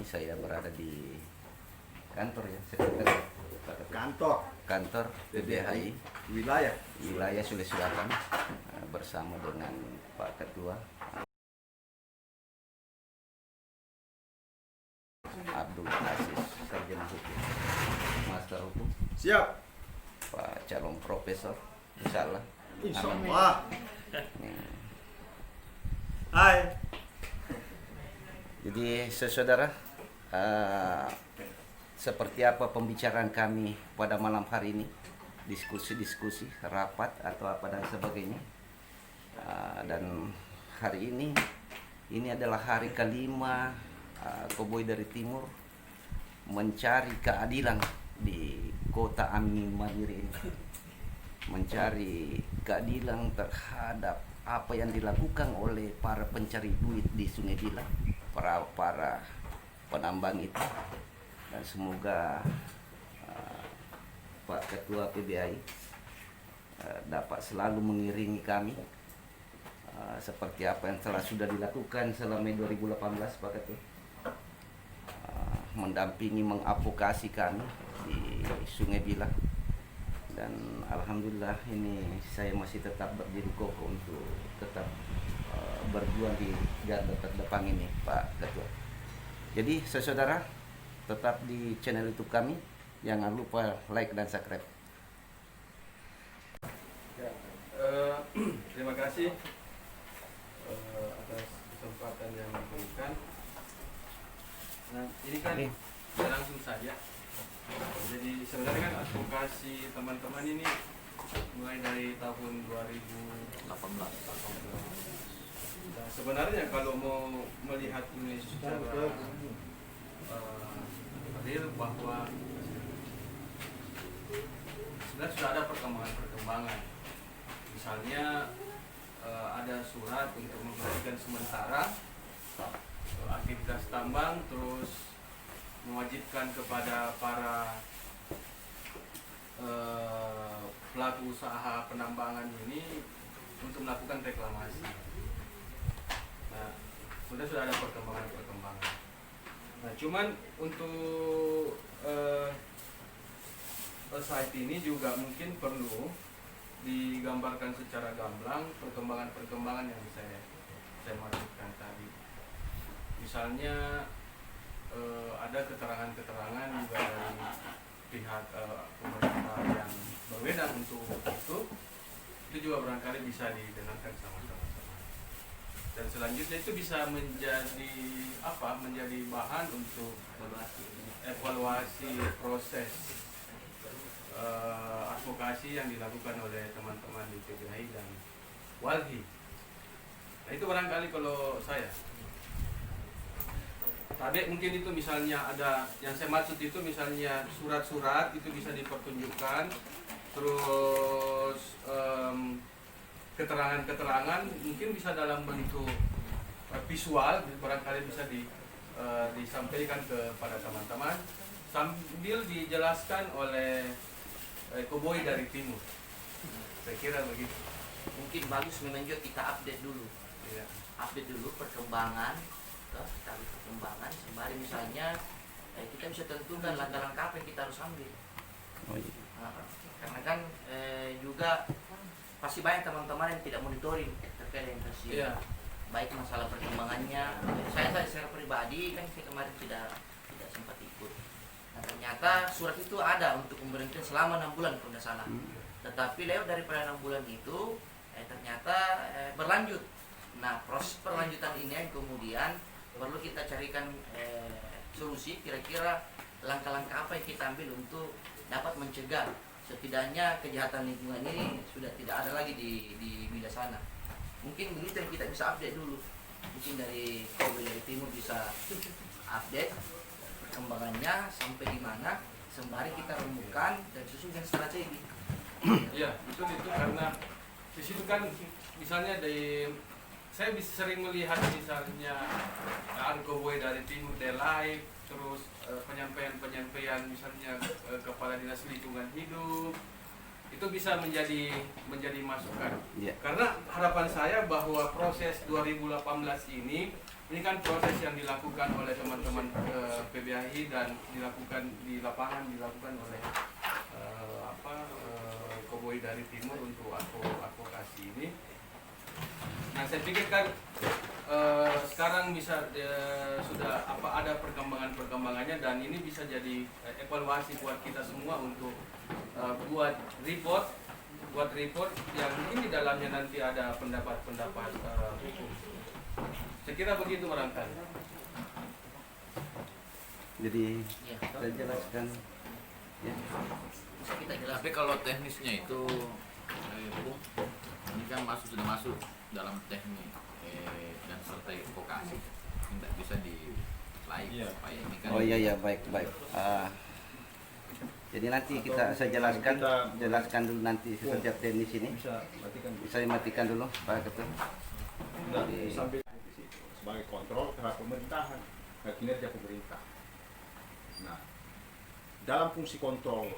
saya berada di kantor ya, sekretariat kantor PBHI wilayah Sulawesi Selatan bersama dengan Pak Ketua Abdul Aziz, sarjana hukum, master hukum. Siap. Pak calon profesor, insyaallah. Insyaallah. Hai. Jadi saudara, seperti apa pembicaraan kami pada malam hari ini, diskusi-diskusi, rapat atau apa dan sebagainya. Dan hari ini adalah hari kelima Koboi dari Timur mencari keadilan di kota Ami Mandiri ini, mencari keadilan terhadap apa yang dilakukan oleh para pencari duit di Sungai Dila, para penambang itu. Dan semoga Pak Ketua PBHI dapat selalu mengiringi kami seperti apa yang sudah dilakukan selama 2018, Pak Ketua, mendampingi, mengadvokasi kami di Sungai Dila. Dan alhamdulillah ini saya masih tetap berdiri kokoh untuk tetap berjuang di garda terdepan ini, Pak Ketua. Jadi saudara, tetap di channel YouTube kami, jangan lupa like dan subscribe. Ya, terima kasih atas kesempatan yang diberikan. Nah, ini kan langsung saja. Jadi sebenarnya kan advokasi teman-teman ini mulai dari tahun 2018. Nah, sebenarnya kalau mau melihat ini secara real, bahwa sebenarnya sudah ada perkembangan. Misalnya ada surat untuk menghentikan sementara aktivitas tambang, terus mewajibkan kepada para pelaku usaha penambangan ini untuk melakukan reklamasi. Nah, sudah ada perkembangan. Nah, cuman untuk saat ini juga mungkin perlu digambarkan secara gamblang perkembangan yang saya maksudkan tadi. Misalnya ada keterangan juga dari pihak pemerintah yang berwenang untuk itu juga barangkali bisa didengarkan sama-sama. Dan selanjutnya itu bisa menjadi bahan untuk evaluasi proses advokasi yang dilakukan oleh teman-teman di PBHI dan Walhi. Nah, itu barangkali kalau saya. Tadi mungkin itu misalnya ada yang saya maksud itu misalnya surat-surat itu bisa dipertunjukkan, terus keterangan-keterangan mungkin bisa dalam bentuk visual, barangkali bisa disampaikan kepada teman-teman sambil dijelaskan oleh Koboi dari Timur. Saya kira begitu. Mungkin bagus memang juga kita update dulu. Ya. Update dulu perkembangan, sembari misalnya kita bisa tentukan langkah-langkah apa yang kita harus ambil. Karena kan juga pasti banyak teman-teman yang tidak monitoring terkait dengan hasil. Yeah. Baik masalah perkembangannya. Saya secara pribadi kan kemarin tidak sempat ikut. Nah, ternyata surat itu ada untuk memberhentikan selama 6 bulan kalau tidak salah. Tetapi lewat daripada 6 bulan itu ternyata berlanjut. Nah, proses perlanjutan ini yang kemudian perlu kita carikan solusi, kira-kira langkah-langkah apa yang kita ambil untuk dapat mencegah setidaknya kejahatan lingkungan ini sudah tidak ada lagi di wilayah sana. Mungkin begitu yang kita bisa update dulu. Mungkin dari Koboi dari Timur bisa update perkembangannya sampai di mana, sembari kita remukan dan susun strategi. Iya, itu karena di situ kan misalnya saya bisa sering melihat misalnya Koboi dari Timur live, terus penyampaian misalnya kepala dinas lingkungan hidup, itu bisa menjadi masukan. Iya. Karena harapan saya bahwa proses 2018 ini kan proses yang dilakukan oleh teman-teman PBHI dan dilakukan di lapangan, dilakukan oleh Koboi dari Timur untuk advokasi ini. Nah, saya pikir kan sekarang bisa sudah ada perkembangannya, dan ini bisa jadi evaluasi buat kita semua untuk buat report yang mungkin di dalamnya nanti ada pendapat hukum. Saya kira begitu barangkali. Jadi Ya, saya jelaskan ya. bisa kita jelaskan. Tapi kalau teknisnya itu, Bung, ini kan sudah masuk dalam teknik dan serta vokasi, tidak bisa supaya ini kan. Oh iya baik. Jadi nanti saya jelaskan dulu nanti setiap teknis ini. Saya matikan dulu Pak Ketua. Sambil di situ sebagai kontrol terhadap pemerintahan, kinerja pemerintah. Nah, dalam fungsi kontrol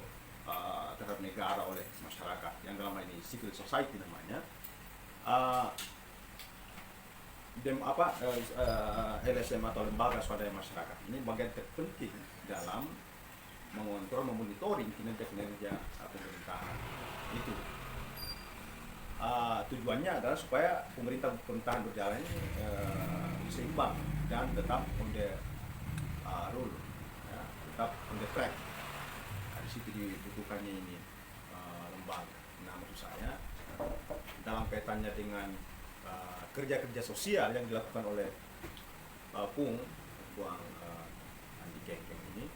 terhadap negara oleh masyarakat, yang dalam hal ini civil society namanya, LSM atau lembaga swadaya masyarakat ini bagian terpenting dalam mengontrol, memonitoring kinerja pemerintahan itu. Tujuannya adalah supaya pemerintahan berjalan ini seimbang dan tetap on the rule, ya, tetap on the track. Di situ dibutuhkannya ini lembaga. Nah, maksud saya dalam kaitannya dengan kerja-kerja sosial yang dilakukan oleh Pung Buang Andi Gengkeng ini,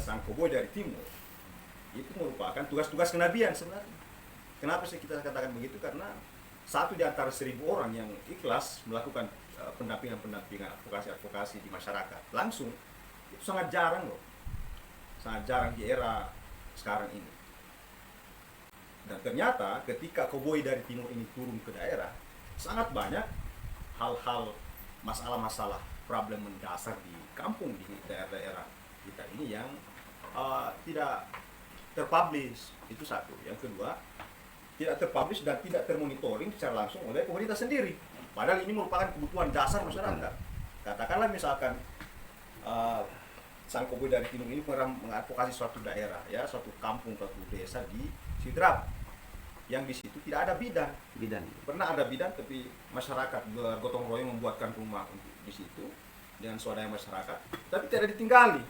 sang Koboi dari Timur, itu merupakan tugas-tugas kenabian sebenarnya. Kenapa sih kita katakan begitu? Karena satu di antara 1.000 orang yang ikhlas melakukan pendampingan, advokasi di masyarakat langsung, itu sangat jarang loh, sangat jarang di era sekarang ini. Dan ternyata ketika Koboi dari Timur ini turun ke daerah, sangat banyak hal-hal, masalah-masalah, problem mendasar di kampung, di daerah-daerah kita ini yang tidak terpublish. Itu satu. Yang kedua, tidak terpublish dan tidak termonitoring secara langsung oleh pemerintah sendiri. Padahal ini merupakan kebutuhan dasar masyarakat. Katakanlah misalkan sang Koboi dari Timur ini pernah mengadvokasi suatu daerah, ya, suatu kampung, suatu desa di Sidrap, yang di situ tidak ada bidan. Pernah ada bidan, tapi masyarakat bergotong royong membuatkan rumah untuk di situ dengan swadaya masyarakat, tapi tidak ditinggali.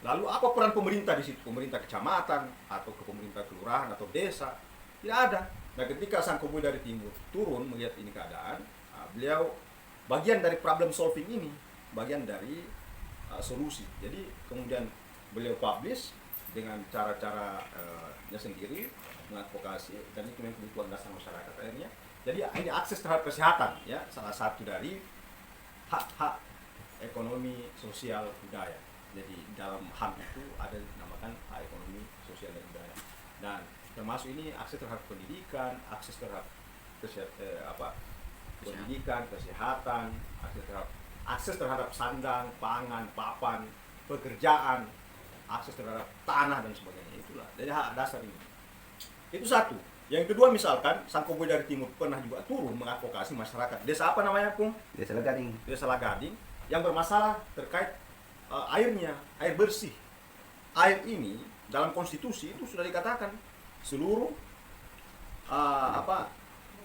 Lalu apa peran pemerintah di situ? Pemerintah kecamatan atau ke pemerintah kelurahan atau desa? Tidak ada. Nah, ketika sang Koboi dari Timur turun melihat ini keadaan, beliau bagian dari problem solving ini, bagian dari solusi. Jadi kemudian beliau publish dengan cara-caranya sendiri, mengadvokasi, dan itu memang kebutuhan dasar masyarakat akhirnya. Jadi ini akses terhadap kesehatan, ya, salah satu dari hak-hak ekonomi, sosial, budaya. Jadi dalam HAM itu ada dinamakan hak ekonomi, sosial, dan budaya. Dan termasuk ini akses terhadap pendidikan, akses terhadap pendidikan, kesehatan, akses terhadap sandang, pangan, papan, pekerjaan, akses terhadap tanah dan sebagainya. Itulah dari hak dasar ini. Itu satu. Yang kedua, misalkan sang Koboi dari Timur pernah juga turun mengadvokasi masyarakat desa apa namanya, Pung? Desa Lagading. Desa Lagading yang bermasalah terkait airnya, air bersih. Air ini dalam konstitusi itu sudah dikatakan seluruh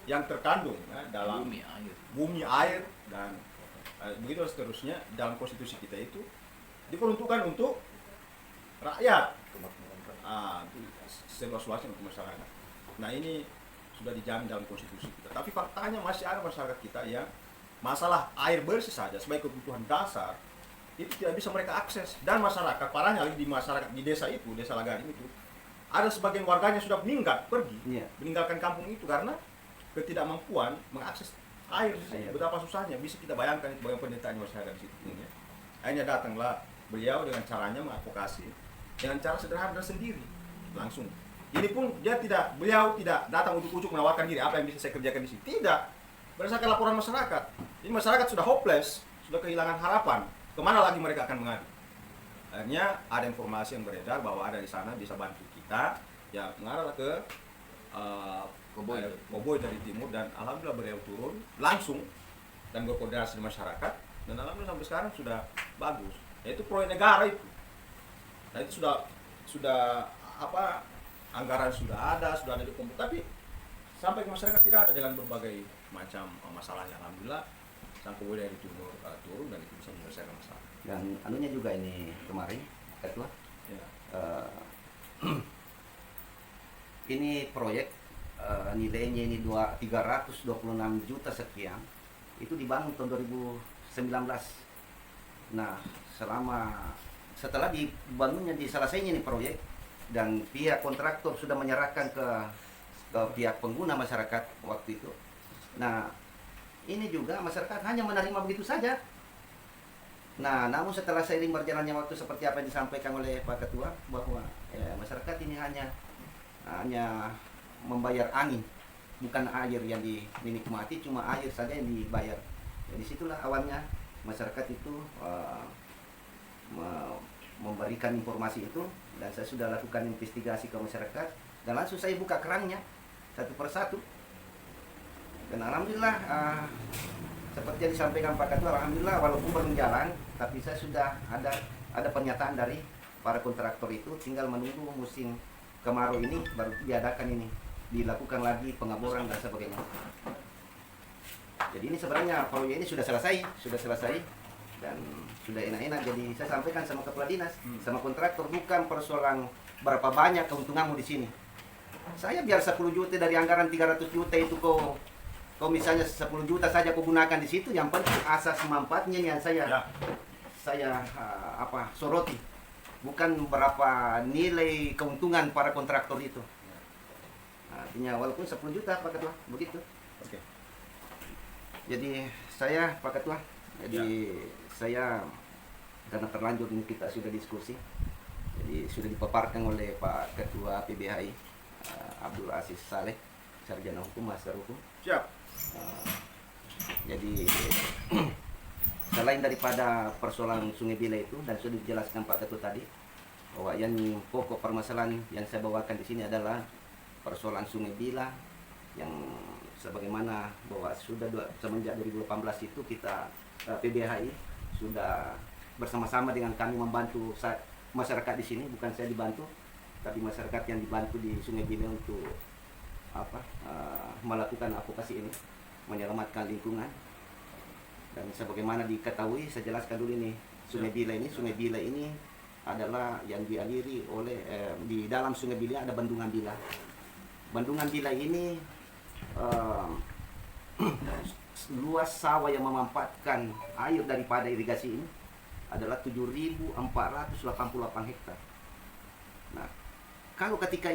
yang terkandung, ya, dalam bumi, air, dan begitu seterusnya dalam konstitusi kita itu diperuntukkan untuk rakyat, seluas-luasnya untuk masyarakat. Nah, ini sudah dijamin dalam konstitusi kita. Tapi faktanya masih ada masyarakat kita yang masalah air bersih saja sebagai kebutuhan dasar itu tidak bisa mereka akses. Dan masyarakat, parahnya lagi di masyarakat di desa itu, desa Lagading itu, ada sebagian warganya sudah pergi, meninggalkan kampung itu karena ketidakmampuan mengakses air. Betapa susahnya, bisa kita bayangkan bagaimana penderitaannya masyarakat di situ. Ya. Akhirnya datanglah beliau dengan caranya mengadvokasi dengan cara sederhana dan sendiri, langsung. Ini pun beliau tidak datang untuk ujuk menawarkan diri, apa yang bisa saya kerjakan di sini. Tidak, berdasarkan laporan masyarakat. Jadi masyarakat sudah hopeless, sudah kehilangan harapan. Kemana lagi mereka akan mengadu? Akhirnya ada informasi yang beredar bahwa ada di sana bisa bantu kita ya mengarah ke Koboi. Koboi dari timur, dan alhamdulillah beliau turun langsung dan berkoordinasi dengan masyarakat, dan alhamdulillah sampai sekarang sudah bagus. Yaitu proyek negara itu. Nah itu sudah apa, anggaran sudah ada di komputer, tapi sampai ke masyarakat tidak ada dengan berbagai macam masalahnya. Alhamdulillah sang Koboi dari timur turun dan itu bisa menyelesaikan masalah. Dan anunya juga ini kemarin ketua, Ya. ini proyek nilainya ini 326 juta sekian, itu dibangun tahun 2019. Nah setelah dibangunnya, diselesainya ini proyek, dan pihak kontraktor sudah menyerahkan ke pihak pengguna masyarakat waktu itu. Nah ini juga masyarakat hanya menerima begitu saja. Nah, namun setelah seiring berjalannya waktu seperti apa yang disampaikan oleh Pak Ketua, bahwa masyarakat ini hanya membayar angin, bukan air yang dinikmati, cuma air saja yang dibayar. Jadi situlah awalnya masyarakat itu memberikan informasi itu, dan saya sudah lakukan investigasi ke masyarakat, dan langsung saya buka kerangnya satu persatu. Dan alhamdulillah seperti yang disampaikan Pak Ketua, alhamdulillah walaupun belum jalan, tapi saya sudah ada pernyataan dari para kontraktor itu, tinggal menunggu musim kemarau ini baru diadakan ini, dilakukan lagi pengaboran dan sebagainya. Jadi ini sebenarnya proyek ini sudah selesai dan sudah enak-enak. Jadi saya sampaikan sama kepala dinas, sama kontraktor, bukan persoalan berapa banyak keuntunganmu di sini. Saya biar 10 juta dari anggaran 300 juta itu kau misalnya 10 juta saja kau gunakan di situ, yang penting asas manfaatnya yang saya soroti, bukan berapa nilai keuntungan para kontraktor itu. Artinya walaupun 10 juta Pak Ketua, begitu. Oke. Jadi saya Pak Ketua, saya karena terlanjur ini kita sudah diskusi, jadi sudah dipaparkan oleh Pak Ketua PBHI Abdul Aziz Saleh, sarjana hukum, master hukum. Siap. Jadi selain daripada persoalan Sungai Bila itu, dan sudah dijelaskan Pak Ketua tadi, bahwa yang pokok permasalahan yang saya bawakan di sini adalah persoalan Sungai Bila, yang sebagaimana bahwa sudah semenjak 2018 itu kita PBHI sudah bersama-sama dengan kami membantu masyarakat di sini, bukan saya dibantu, tapi masyarakat yang dibantu di Sungai Bila untuk melakukan advokasi ini, menyelamatkan lingkungan. Dan sebagaimana diketahui, saya jelaskan dulu ini Sungai Bila ini adalah yang dialiri oleh di dalam Sungai Bila ada Bendungan Bila. Bendungan Bila ini luas sawah yang memanfaatkan air daripada irigasi ini adalah 7.488 hektar. Nah, kalau ketika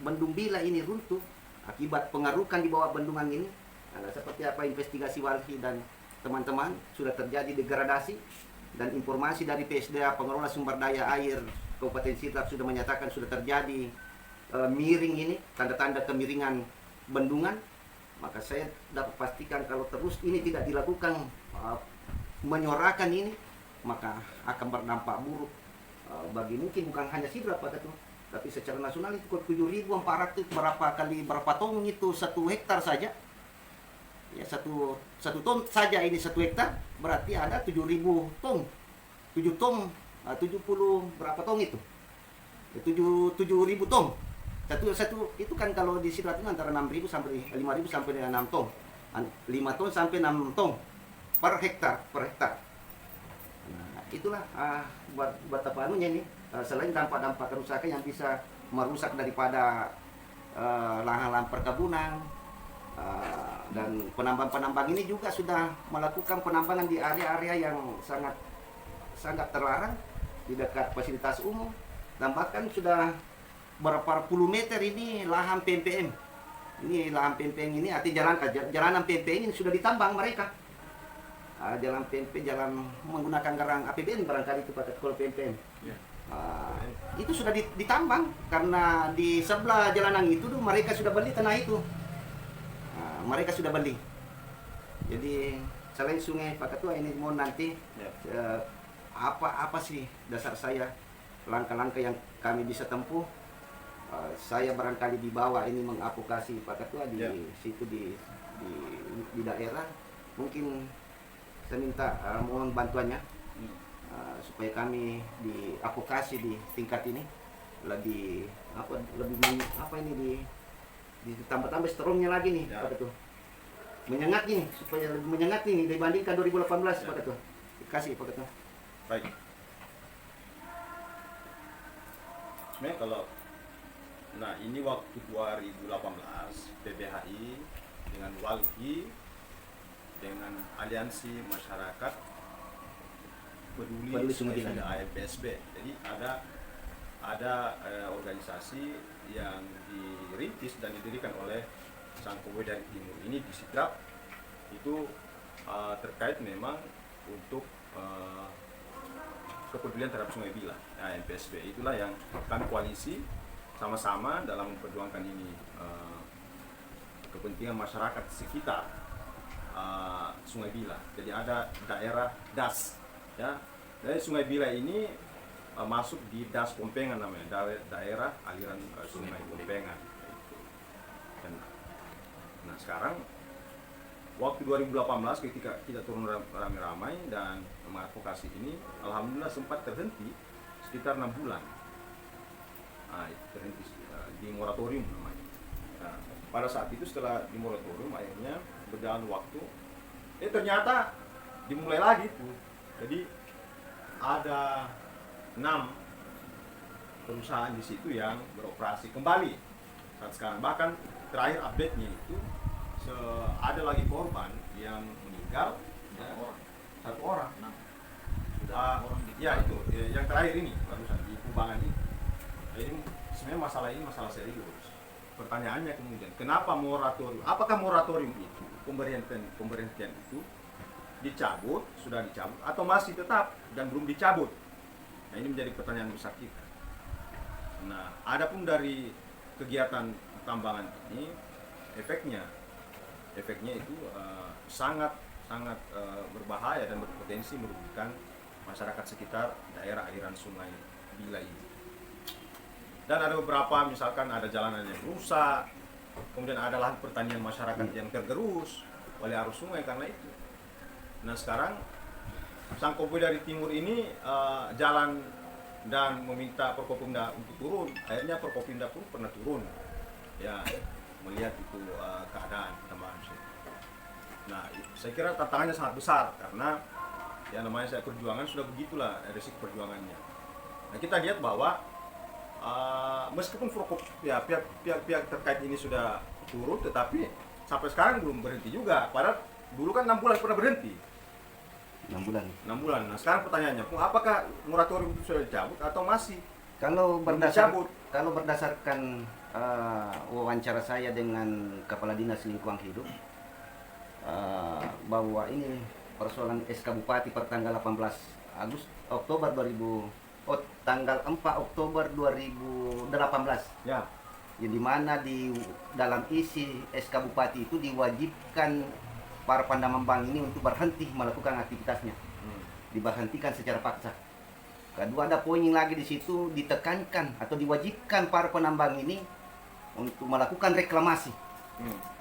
Bendung Bila ini runtuh akibat pengarukan di bawah bendungan ini, seperti apa investigasi Walhi dan teman-teman, sudah terjadi degradasi, dan informasi dari PSDA pengelola sumber daya air Kabupaten Sidrap sudah menyatakan sudah terjadi miring ini, tanda-tanda kemiringan bendungan. Maka saya dapat pastikan kalau terus ini tidak dilakukan menyorakan ini, maka akan berdampak buruk bagi mungkin bukan hanya Sidrap Pak Ketua, tapi secara nasional itu 7.400 berapa ton itu 1 hektar saja. Ya, satu ton saja ini 1 hektar berarti ada 7.000 ton. 7 ton 70 berapa ton itu? 7.000 ton. Satu itu kan kalau di Sidrap itu antara 6.000 sampai 5.000 sampai dengan 6 ton. 5 ton sampai 6 ton per hektar. Nah, itulah buat apa anunya ini, selain dampak-dampak kerusakan yang bisa merusak daripada lahan-lahan perkebunan, dan penambang-penambang ini juga sudah melakukan penambangan di area-area yang sangat terlarang di dekat fasilitas umum, dan bahkan sudah berapa puluh meter ini lahan PMPM. Ini lahan PMPM ini, artinya jalanan PMPM ini sudah ditambang mereka. Jalan PMP, jalan menggunakan garang APBN barangkali itu Pak Ketua PMPM. Ya. Itu sudah ditambang karena di sebelah jalanan itu tuh mereka sudah beli tanah itu. Mereka sudah beli. Jadi selain sungai Pak Ketua ini mau nanti apa sih dasar saya langkah-langkah yang kami bisa tempuh saya barangkali dibawa ini mengadvokasi Pak Ketua di Ya. situ di daerah, mungkin saya minta mohon bantuannya supaya kami diadvokasi di tingkat ini lebih ditambah strongnya lagi nih Ya. Pak Ketua. Menyengat nih supaya lebih menyengat nih dibandingkan 2018 Ya. Pak Ketua. Kasih Pak Ketua. Baik. Sebenarnya kalau ini waktu 2018 PBHI dengan Walhi dengan Aliansi Masyarakat Peduli Sungai Sungai Bilang. AMPSB. Jadi ada organisasi yang dirintis dan didirikan oleh Sang Kowe dari Timur ini di Sidrap itu terkait memang untuk kepedulian terhadap Sungai Bila, AMPSB. Itulah yang kami koalisi sama-sama dalam memperjuangkan ini kepentingan masyarakat sekitar Sungai Bila. Jadi ada daerah DAS, ya. Dari Sungai Bila ini masuk di DAS Pompengan namanya, daerah aliran Sungai Pompengan. Dan, nah sekarang waktu 2018 ketika kita turun ramai-ramai dan mengadvokasi ini, alhamdulillah sempat terhenti sekitar 6 bulan. Itu terhenti di moratorium namanya. Nah, pada saat itu setelah di moratorium akhirnya berjalan waktu, ternyata dimulai lagi tuh. Jadi ada 6 perusahaan di situ yang beroperasi kembali saat sekarang. Bahkan terakhir update-nya itu ada lagi korban yang meninggal, ya, 1 orang. Ya itu yang terakhir ini barusan di Kubangan ini. Nah, ini sebenarnya masalah ini masalah serius. Pertanyaannya kemudian, kenapa moratorium? Apakah moratorium itu pemberhentian itu dicabut, sudah dicabut, atau masih tetap dan belum dicabut? Nah ini menjadi pertanyaan besar kita. Nah, adapun dari kegiatan tambangan ini, efeknya itu sangat berbahaya dan berpotensi merugikan masyarakat sekitar daerah aliran Sungai Bila ini. Dan ada beberapa, misalkan ada jalanan yang rusak, kemudian ada lahan pertanian masyarakat yang tergerus oleh arus sungai karena itu. Nah sekarang Sang Kowe dari Timur ini jalan dan meminta Forkopimda untuk turun. Akhirnya Forkopimda pun pernah turun, ya, melihat itu keadaan tambahan situ. Nah, saya kira tantangannya sangat besar karena ya namanya saya perjuangan sudah begitulah resiko perjuangannya. Nah, kita lihat bahwa meskipun ya, pihak terkait ini sudah turun, tetapi sampai sekarang belum berhenti juga. Padahal dulu kan 6 bulan pernah berhenti. 6 bulan. 6 bulan. Nah, sekarang pertanyaannya, apakah moratorium itu sudah dicabut atau masih? Kalau Dicabut. berdasarkan wawancara saya dengan Kepala Dinas Lingkungan Hidup, bahwa ini persoalan SK Bupati per tanggal 18 tanggal 4 Oktober 2018. Ya. Jadi mana di dalam isi SK Bupati itu diwajibkan para pandambang ini untuk berhenti melakukan aktivitasnya, diberhentikan secara paksa. Kedua, ada poin lagi di situ, ditekankan atau diwajibkan para penambang ini untuk melakukan reklamasi.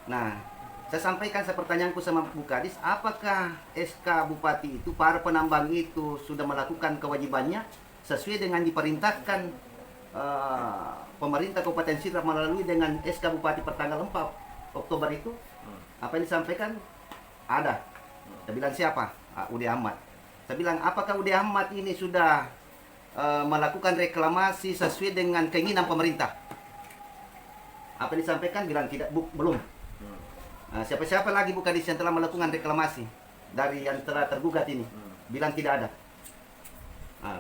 Nah, saya sampaikan pertanyaanku sama Bu Kadis, apakah SK Bupati itu, para penambang itu sudah melakukan kewajibannya sesuai dengan diperintahkan pemerintah Kabupaten Sidrap melalui dengan SK Bupati per tanggal 4 Oktober itu? Apa yang disampaikan? Ada. Saya bilang siapa? Ude Ahmad. Saya bilang, apakah Ude Ahmad ini sudah melakukan reklamasi sesuai dengan keinginan pemerintah? Apa yang disampaikan? Bilang tidak, belum. Siapa-siapa lagi Bu Kadis yang telah melakukan reklamasi dari yang telah tergugat ini? Bilang tidak ada.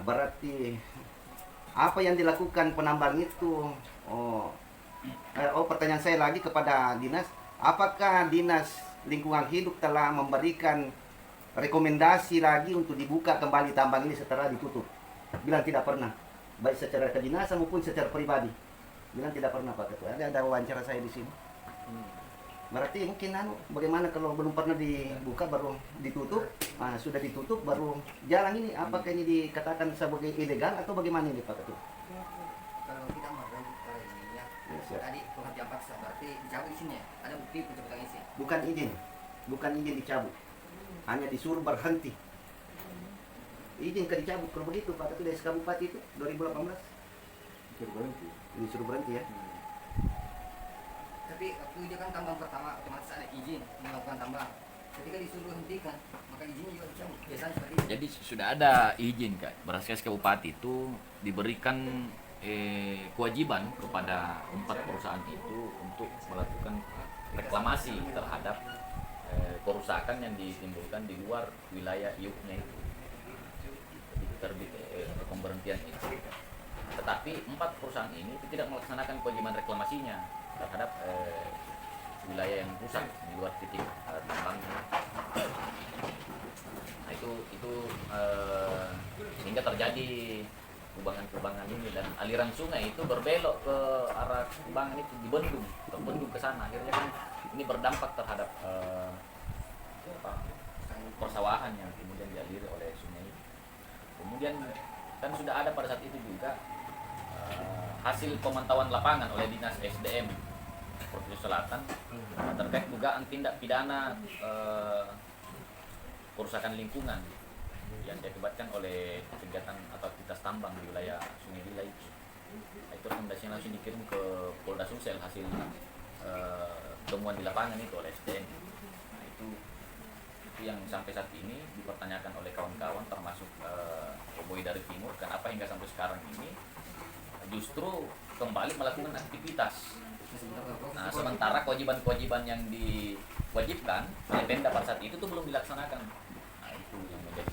Berarti apa yang dilakukan penambang itu? Pertanyaan saya lagi kepada dinas, apakah dinas lingkungan hidup telah memberikan rekomendasi lagi untuk dibuka kembali tambang ini setelah ditutup? Bilang tidak pernah, baik secara kedinasan maupun secara pribadi. Bilang tidak pernah Pak Ketua. Ada wawancara saya di sini. Berarti mungkin bagaimana kalau belum pernah dibuka baru ditutup? Sudah ditutup baru jalan ini, apakah ini dikatakan sebagai ilegal atau bagaimana ini Pak Ketua? Kalau kita merujuk ke ini ya, rusak berarti dicabut izinnya. Ada bukti pencabutan izin. Bukan izin dicabut, hanya disuruh berhenti. Izin ke dicabut kalau begitu Pak, itu dari SK Bupati itu 2018 Itu berhenti. disuruh berhenti ya. Tapi waktu dia kan tambang pertama otomatis ada izin melakukan tambang. Ketika disuruh hentikan, maka izinnya juga dicabut. Biasanya seperti itu. Jadi sudah ada izin Kak. Berdasarkan SK Bupati itu diberikan kewajiban kepada 4 perusahaan itu untuk melakukan reklamasi terhadap kerusakan yang ditimbulkan di luar wilayah IUP-nya itu. Jadi terbit pemberhentian itu. Tetapi 4 perusahaan ini tidak melaksanakan kewajiban reklamasinya terhadap wilayah yang rusak di luar titik tambang. Nah, itu sehingga terjadi kubangan-kubangan ini, dan aliran sungai itu berbelok ke arah kubangan itu, terbendung ke sana. Akhirnya kan ini berdampak terhadap persawahan yang kemudian dialiri oleh sungai. Kemudian kan sudah ada pada saat itu juga hasil pemantauan lapangan oleh Dinas SDM Provinsi Selatan terkait dugaan tindak pidana kerusakan lingkungan yang diakibatkan oleh kegiatan atau aktivitas tambang di wilayah Sungai Bila itu. Itu rekomendasinya langsung dikirim ke Polda Sumsel hasil temuan di lapangan itu oleh SDM. Nah, itu yang sampai saat ini dipertanyakan oleh kawan-kawan termasuk Boy dari Timur, kenapa hingga sampai sekarang ini justru kembali melakukan aktivitas. Nah, sementara kewajiban-kewajiban yang diwajibkan oleh Pemda pada saat itu tuh belum dilaksanakan. Nah, itu yang menjadi